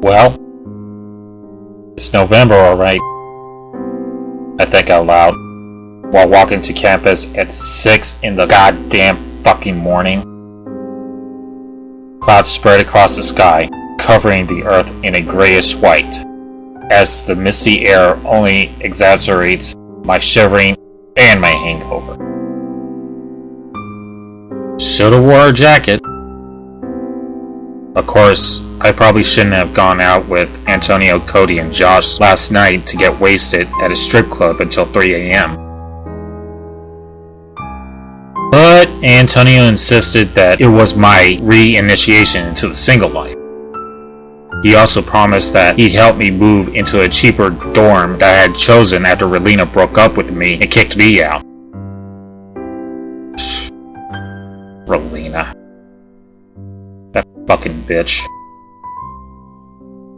Well, it's November, alright. I think out loud, while walking to campus at 6 in the goddamn fucking morning. Clouds spread across the sky, covering the earth in a grayish white, as the misty air only exaggerates my shivering and my hangover. Should've wore a jacket. Of course, I probably shouldn't have gone out with Antonio, Cody, and Josh last night to get wasted at a strip club until 3 a.m. But Antonio insisted that it was my re-initiation into the single life. He also promised that he'd help me move into a cheaper dorm that I had chosen after Relina broke up with me and kicked me out. Relina. That fucking bitch.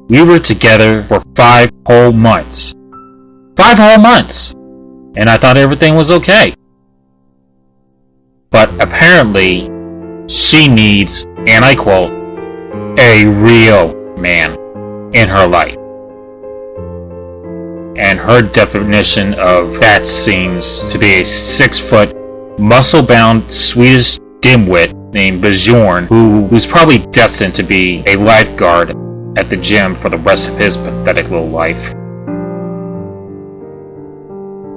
We were together for 5 whole months. 5 whole months! And I thought everything was okay. But apparently, she needs, and I quote, a real man in her life. And her definition of that seems to be a 6-foot, muscle-bound Swedish dimwit named Bjorn, who's probably destined to be a lifeguard at the gym for the rest of his pathetic little life.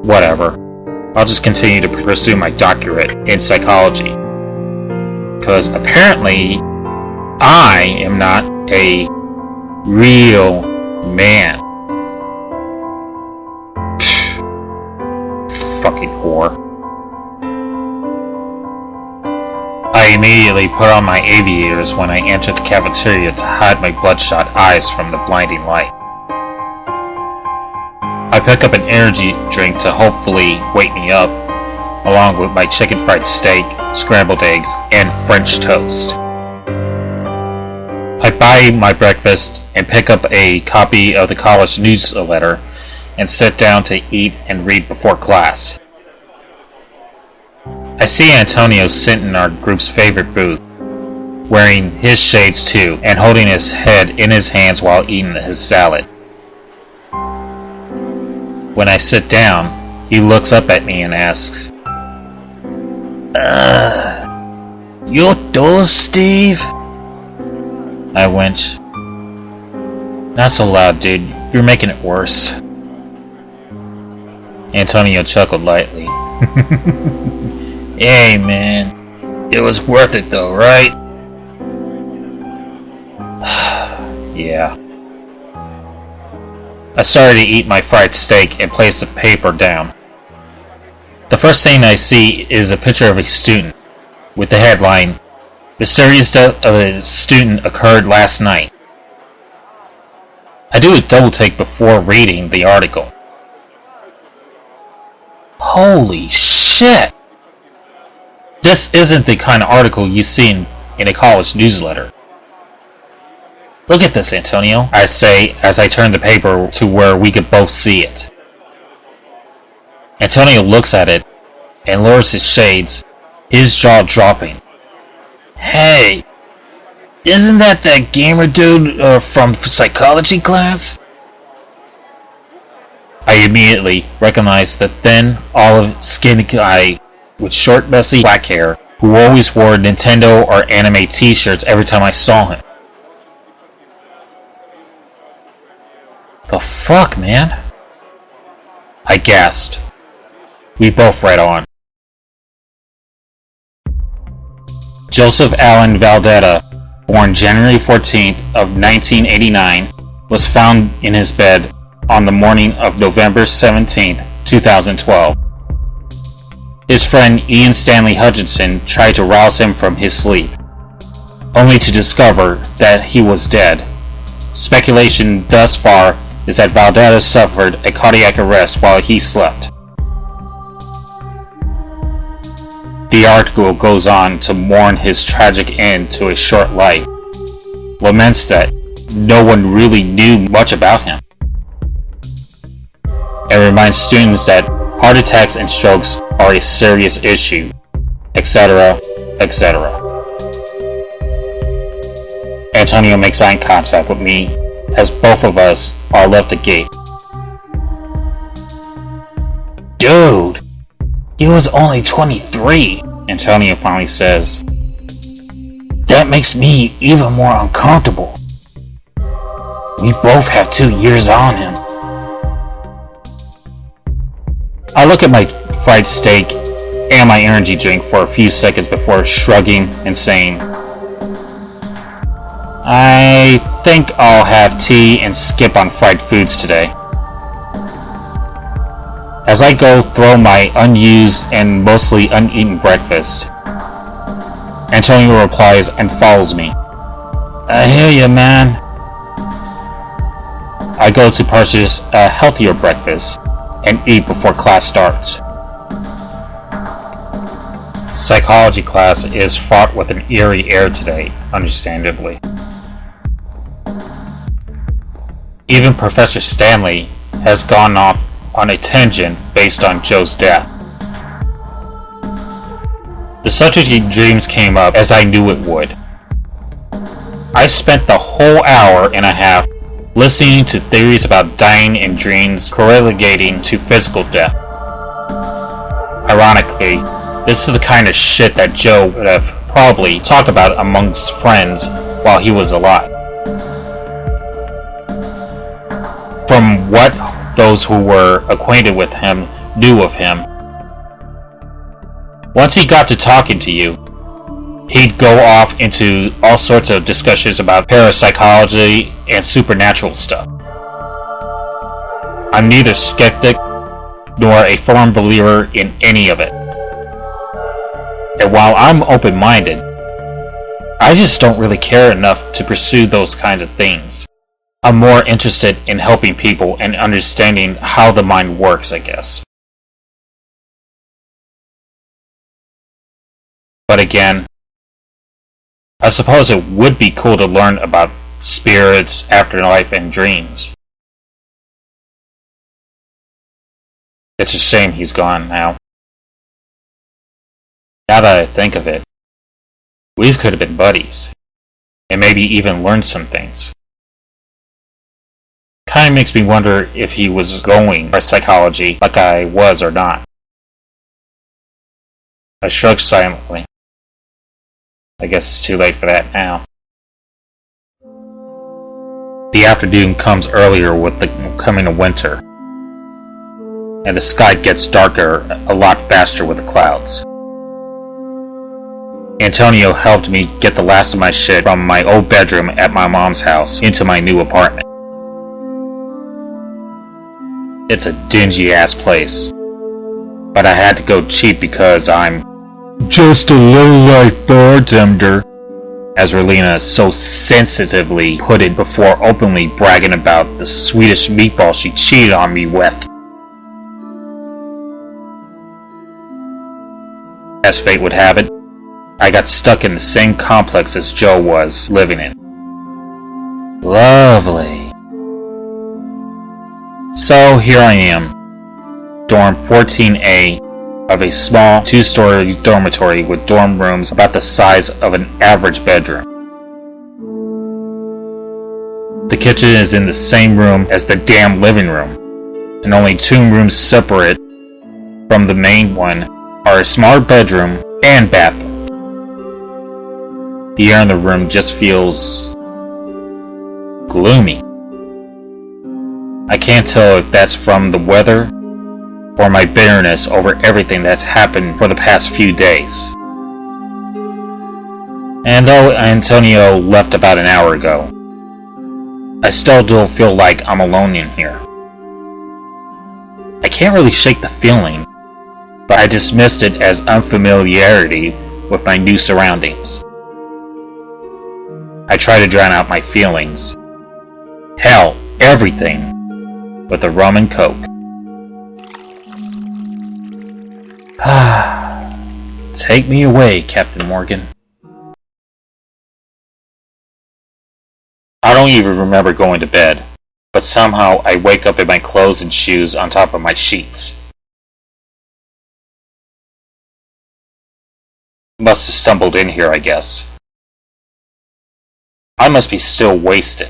Whatever. I'll just continue to pursue my doctorate in psychology. Because apparently, I am not a real man. Fucking whore. I immediately put on my aviators when I entered the cafeteria to hide my bloodshot eyes from the blinding light. I pick up an energy drink to hopefully wake me up, along with my chicken fried steak, scrambled eggs, and French toast. I buy my breakfast and pick up a copy of the college newsletter and sit down to eat and read before class. I see Antonio sitting in our group's favorite booth, wearing his shades too, and holding his head in his hands while eating his salad. When I sit down, he looks up at me and asks, you dull, Steve? I winch. Not so loud, dude. You're making it worse. Antonio chuckled lightly. Hey, man. It was worth it though, right? Yeah. I started to eat my fried steak and place the paper down. The first thing I see is a picture of a student, with the headline, Mysterious death of a student occurred last night. I do a double take before reading the article. Holy shit! This isn't the kind of article you see in a college newsletter. Look at this, Antonio, I say as I turn the paper to where we could both see it. Antonio looks at it and lowers his shades, his jaw dropping. Hey, isn't that gamer dude from psychology class? I immediately recognized the thin, olive-skinned guy with short, messy black hair who always wore Nintendo or anime t-shirts every time I saw him. The fuck, man? I gasped. We both read on. Joseph Allen Valdetta, born January 14th of 1989, was found in his bed on the morning of November 17th, 2012. His friend Ian Stanley Hutchinson tried to rouse him from his sleep, only to discover that he was dead. Speculation thus far is that Valdetta suffered a cardiac arrest while he slept. The article goes on to mourn his tragic end to a short life, laments that no one really knew much about him, and reminds students that heart attacks and strokes are a serious issue, etc., etc. Antonio makes eye contact with me as both of us are left agape. Dude, he was only 23, Antonio finally says. That makes me even more uncomfortable. We both have 2 years on him. I look at my fried steak and my energy drink for a few seconds before shrugging and saying, I think I'll have tea and skip on fried foods today. As I go throw my unused and mostly uneaten breakfast, Antonio replies and follows me. I hear you, man. I go to purchase a healthier breakfast and eat before class starts. Psychology class is fraught with an eerie air today, understandably. Even Professor Stanley has gone off on a tangent based on Joe's death. The subject of dreams came up as I knew it would. I spent the whole hour and a half listening to theories about dying in dreams correlating to physical death. Ironically, this is the kind of shit that Joe would have probably talked about amongst friends while he was alive. From what those who were acquainted with him knew of him, once he got to talking to you, he'd go off into all sorts of discussions about parapsychology and supernatural stuff. I'm neither skeptic nor a firm believer in any of it. And while I'm open-minded, I just don't really care enough to pursue those kinds of things. I'm more interested in helping people and understanding how the mind works, I guess. But again, I suppose it would be cool to learn about spirits, afterlife, and dreams. It's a shame he's gone now. Now that I think of it, we could have been buddies, and maybe even learned some things. Kinda makes me wonder if he was going for psychology like I was or not. I shrugged silently. I guess it's too late for that now. The afternoon comes earlier with the coming of winter, and the sky gets darker a lot faster with the clouds. Antonio helped me get the last of my shit from my old bedroom at my mom's house into my new apartment. It's a dingy ass place, but I had to go cheap because I'm just a low-life bartender, as Relina so sensitively put it before openly bragging about the Swedish meatball she cheated on me with. As fate would have it, I got stuck in the same complex as Joe was living in. Lovely. So here I am, dorm 14A of a small 2-story dormitory with dorm rooms about the size of an average bedroom. The kitchen is in the same room as the damn living room, and only 2 rooms separate from the main one are a smaller bedroom and bathroom. The air in the room just feels gloomy. I can't tell if that's from the weather or my bitterness over everything that's happened for the past few days. And though Antonio left about an hour ago, I still don't feel like I'm alone in here. I can't really shake the feeling, but I dismissed it as unfamiliarity with my new surroundings. I try to drown out my feelings. Hell, everything, with a rum and coke. Take me away, Captain Morgan. I don't even remember going to bed, but somehow I wake up in my clothes and shoes on top of my sheets. Must have stumbled in here, I guess. I must be still wasted.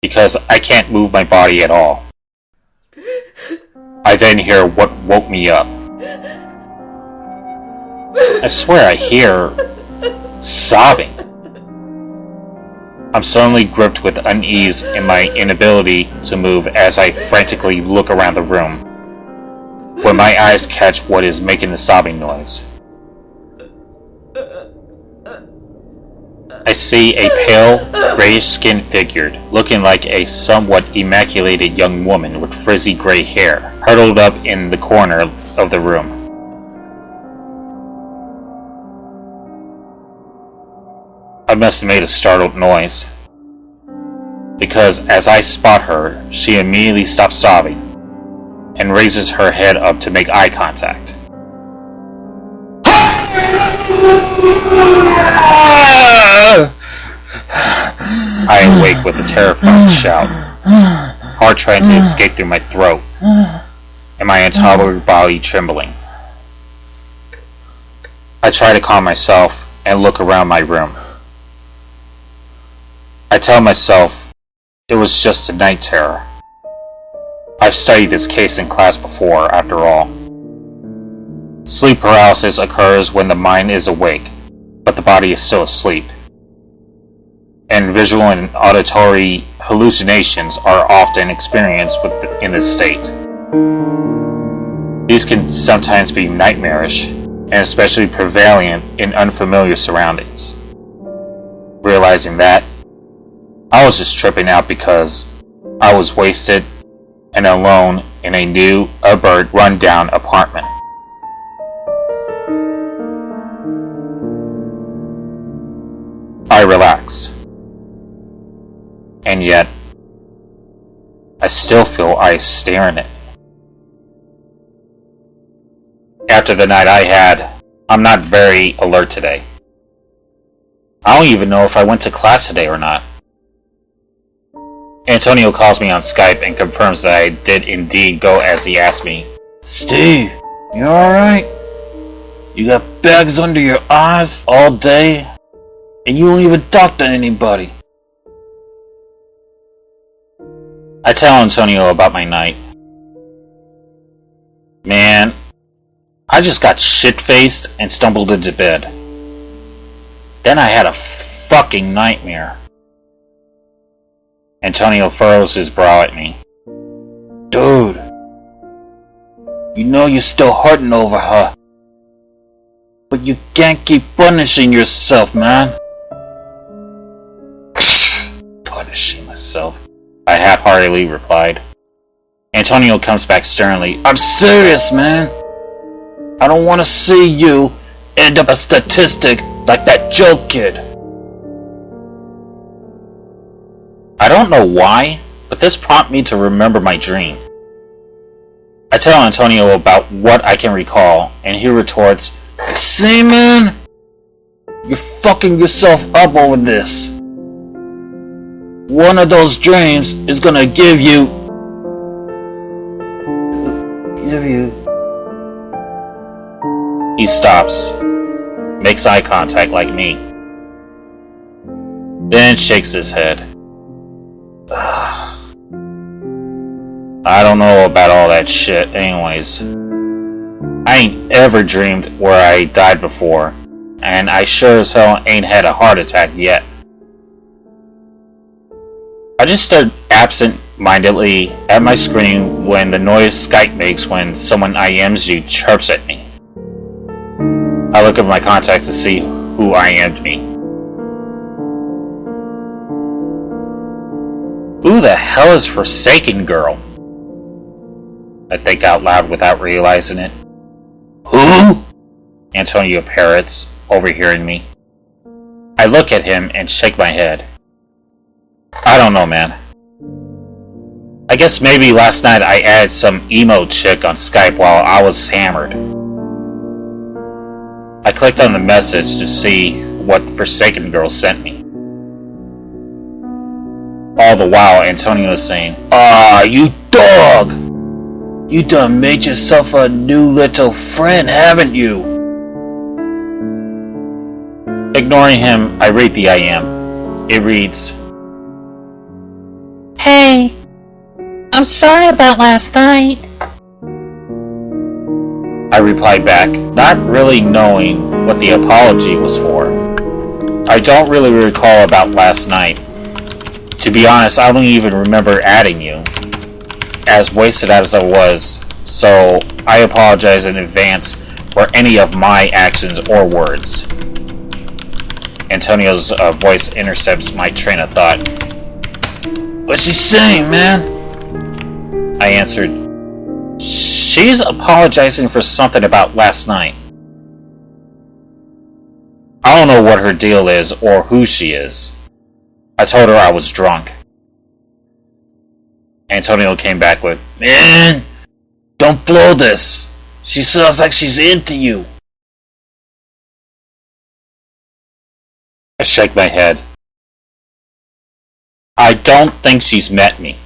because I can't move my body at all. I then hear what woke me up. I swear I hear sobbing. I'm suddenly gripped with unease in my inability to move as I frantically look around the room, when my eyes catch what is making the sobbing noise. I see a pale, grayish-skinned figure, looking like a somewhat immaculated young woman with frizzy gray hair, huddled up in the corner of the room. I must have made a startled noise, because as I spot her, she immediately stops sobbing and raises her head up to make eye contact. I awake with a terrified shout, heart trying to escape through my throat, and my entire body trembling. I try to calm myself and look around my room. I tell myself it was just a night terror. I've studied this case in class before, after all. Sleep paralysis occurs when the mind is awake, but the body is still asleep. And visual and auditory hallucinations are often experienced in this state. These can sometimes be nightmarish, and especially prevalent in unfamiliar surroundings. Realizing that, I was just tripping out because I was wasted and alone in a new, suburban, run-down apartment. I relax. And yet, I still feel eyes staring at me. After the night I had, I'm not very alert today. I don't even know if I went to class today or not. Antonio calls me on Skype and confirms that I did indeed go as he asked me. Steve, you alright? You got bags under your eyes all day, and you don't even talk to anybody. I tell Antonio about my night. Man, I just got shit-faced and stumbled into bed. Then I had a fucking nightmare. Antonio furrows his brow at me. Dude, you know you're still hurting over her, but you can't keep punishing yourself, man. Punishing myself, I half-heartedly replied. Antonio comes back sternly. I'm serious, man. I don't want to see you end up a statistic like that Joe kid. I don't know why, but this prompted me to remember my dream. I tell Antonio about what I can recall, and he retorts, See, man? You're fucking yourself up over this. One of those dreams is gonna give you... He stops, makes eye contact like me, then shakes his head. I don't know about all that shit anyways. I ain't ever dreamed where I died before, and I sure as hell ain't had a heart attack yet. I just stared absent-mindedly at my screen when the noise Skype makes when someone IMs you chirps at me. I look at my contacts to see who IM'd me. Who the hell is Forsaken Girl? I think out loud without realizing it. Who? Antonio parrots, overhearing me. I look at him and shake my head. I don't know, man. I guess maybe last night I added some emo chick on Skype while I was hammered. I clicked on the message to see what Forsaken Girl sent me. All the while, Antonio is saying, You dog! You done made yourself a new little friend, haven't you? Ignoring him, I read the IM. It reads, Hey, I'm sorry about last night. I replied back, not really knowing what the apology was for. I don't really recall about last night. To be honest, I don't even remember adding you, as wasted as I was, so I apologize in advance for any of my actions or words. Antonio's voice intercepts my train of thought. What's she saying, man? I answered, she's apologizing for something about last night. I don't know what her deal is or who she is. I told her I was drunk. Antonio came back with, Man, don't blow this. She sounds like she's into you. I shake my head. I don't think she's met me.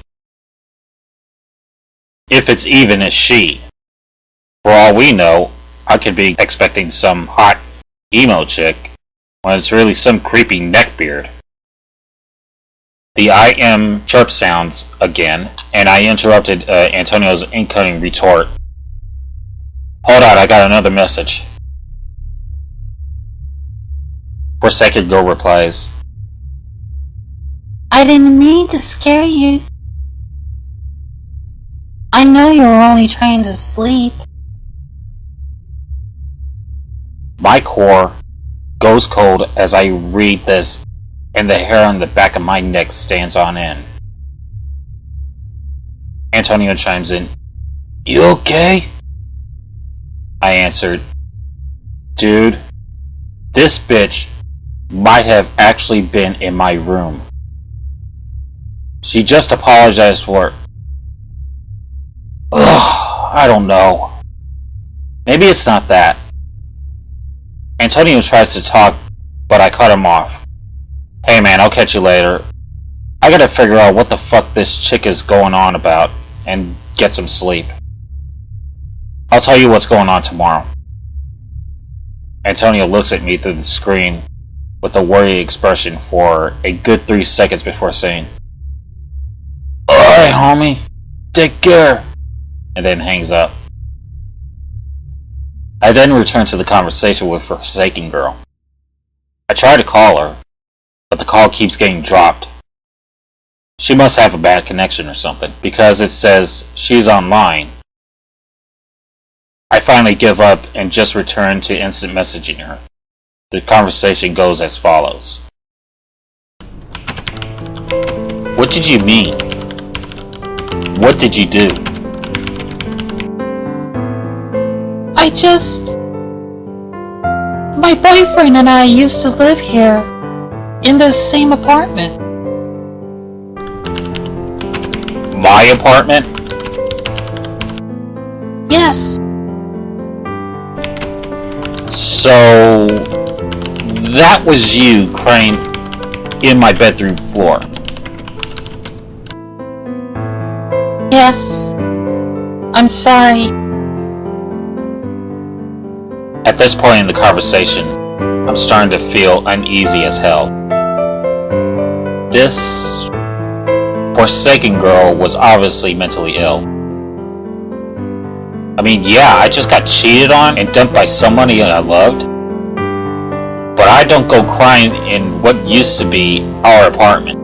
If it's even a she. For all we know, I could be expecting some hot emo chick when it's really some creepy neckbeard. The I am chirp sounds again, and I interrupted Antonio's incoming retort. Hold on, I got another message. Forsaken Girl replies, I didn't mean to scare you. I know you were only trying to sleep. My core goes cold as I read this, and the hair on the back of my neck stands on end. Antonio chimes in, You okay? I answered, Dude, this bitch might have actually been in my room. She just apologized for... Ugh, I don't know. Maybe it's not that. Antonio tries to talk, but I cut him off. Hey man, I'll catch you later. I gotta figure out what the fuck this chick is going on about, and get some sleep. I'll tell you what's going on tomorrow. Antonio looks at me through the screen with a worried expression for a good 3 seconds before saying, Alright, homie. Take care. And then hangs up. I then return to the conversation with Forsaken Girl. I try to call her, but the call keeps getting dropped. She must have a bad connection or something, because it says she's online. I finally give up and just return to instant messaging her. The conversation goes as follows. What did you mean? What did you do? My boyfriend and I used to live here, in the same apartment. My apartment? Yes. So, that was you crying in my bedroom floor. Yes. I'm sorry. At this point in the conversation, I'm starting to feel uneasy as hell. This Forsaken Girl was obviously mentally ill. I mean, yeah, I just got cheated on and dumped by somebody I loved. But I don't go crying in what used to be our apartment.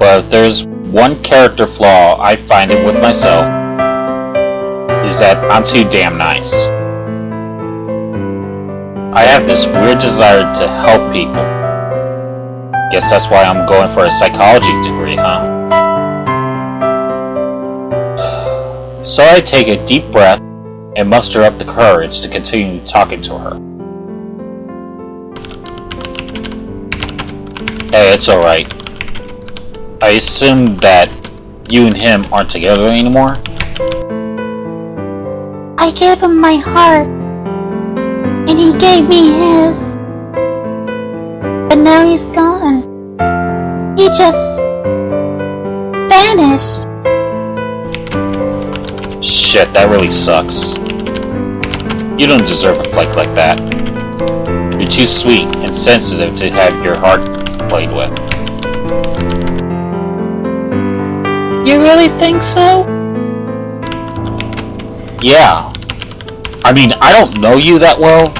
But if there's one character flaw I find it with myself, is that I'm too damn nice. I have this weird desire to help people. Guess that's why I'm going for a psychology degree, huh? So I take a deep breath and muster up the courage to continue talking to her. Hey, it's alright. I assume that you and him aren't together anymore? I gave him my heart, and he gave me his. But now he's gone. He just vanished. Shit, that really sucks. You don't deserve a flake like that. You're too sweet and sensitive to have your heart played with. You really think so? Yeah. I mean, I don't know you that well,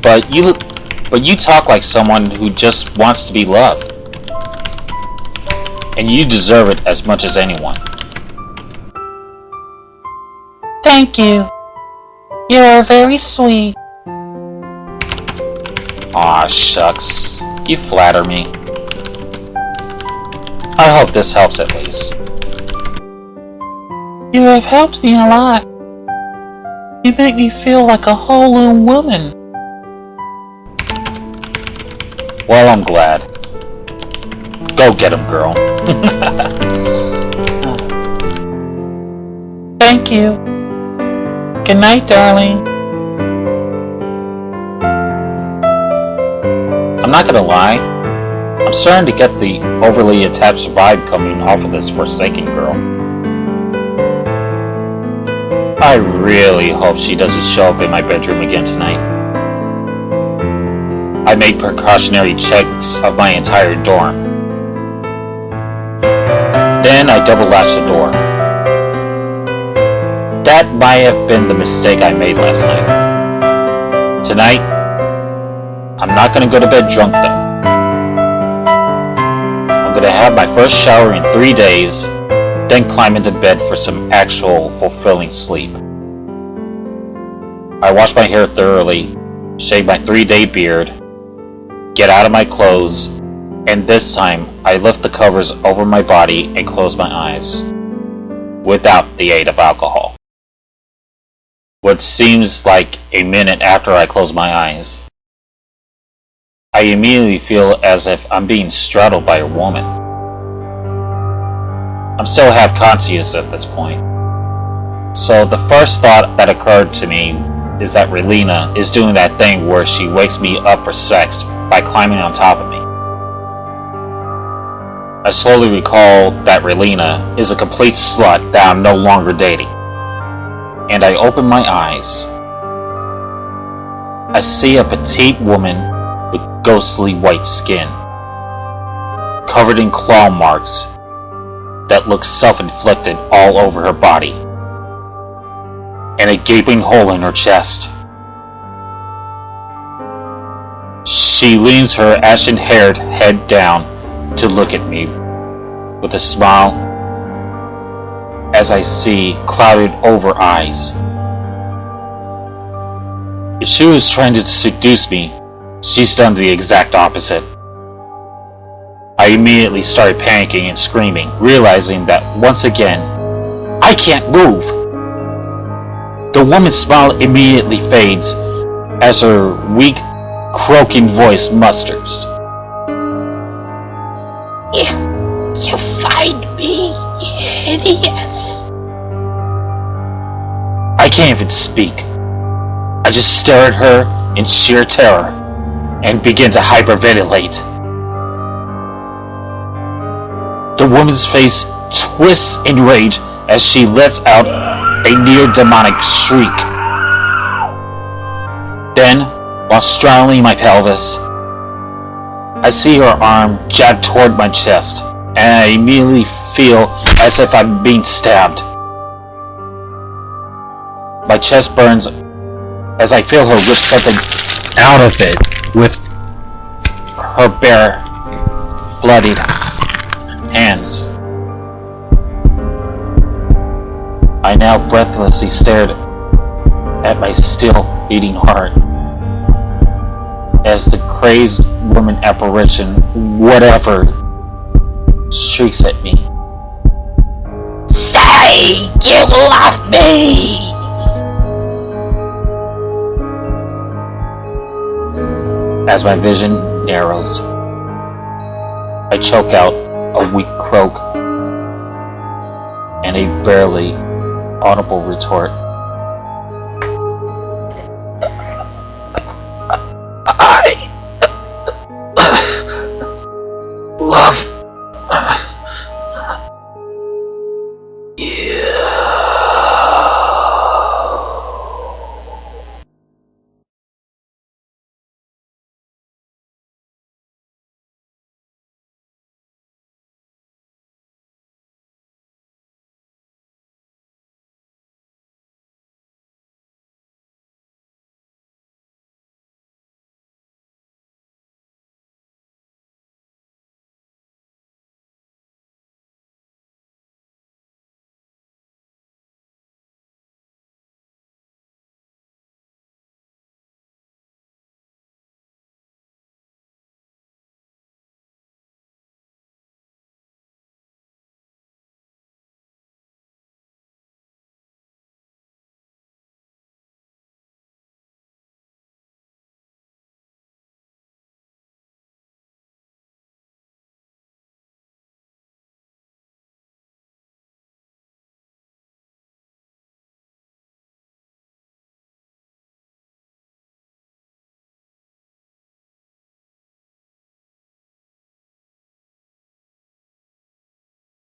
but you talk like someone who just wants to be loved. And you deserve it as much as anyone. Thank you. You are very sweet. Aw, shucks. You flatter me. I hope this helps at least. You have helped me a lot. You make me feel like a whole new woman. Well, I'm glad. Go get him, girl. Thank you. Good night, darling. I'm not gonna lie, I'm starting to get the overly attached vibe coming off of this Forsaken girl. I really hope she doesn't show up in my bedroom again tonight. I made precautionary checks of my entire dorm. Then I double latched the door. That might have been the mistake I made last night. Tonight, I'm not gonna go to bed drunk though. I'm gonna have my first shower in 3 days, then climb into bed for some actual fulfilling sleep. I wash my hair thoroughly, shave my 3-day beard, get out of my clothes, and this time I lift the covers over my body and close my eyes, without the aid of alcohol. What seems like a minute after I close my eyes, I immediately feel as if I'm being straddled by a woman. I'm still half conscious at this point. So the first thought that occurred to me is that Relina is doing that thing where she wakes me up for sex by climbing on top of me. I slowly recall that Relina is a complete slut that I'm no longer dating. And I open my eyes. I see a petite woman with ghostly white skin, covered in claw marks that look self-inflicted all over her body, and a gaping hole in her chest. She leans her ashen-haired head down to look at me with a smile as I see clouded over eyes. If she was trying to seduce me, she's done the exact opposite. I immediately started panicking and screaming, realizing that once again, I can't move. The woman's smile immediately fades as her weak, croaking voice musters. You find me, you idiots. I can't even speak. I just stare at her in sheer terror and begin to hyperventilate. The woman's face twists in rage as she lets out a near-demonic shriek. Then, while straddling my pelvis, I see her arm jab toward my chest, and I immediately feel as if I'm being stabbed. My chest burns as I feel her rip something out of it with her bare, bloodied hands. I now breathlessly stared at my still beating heart as the crazed woman apparition, whatever, shrieks at me. Say you love me! As my vision narrows, I choke out a weak croak and a barely audible retort. I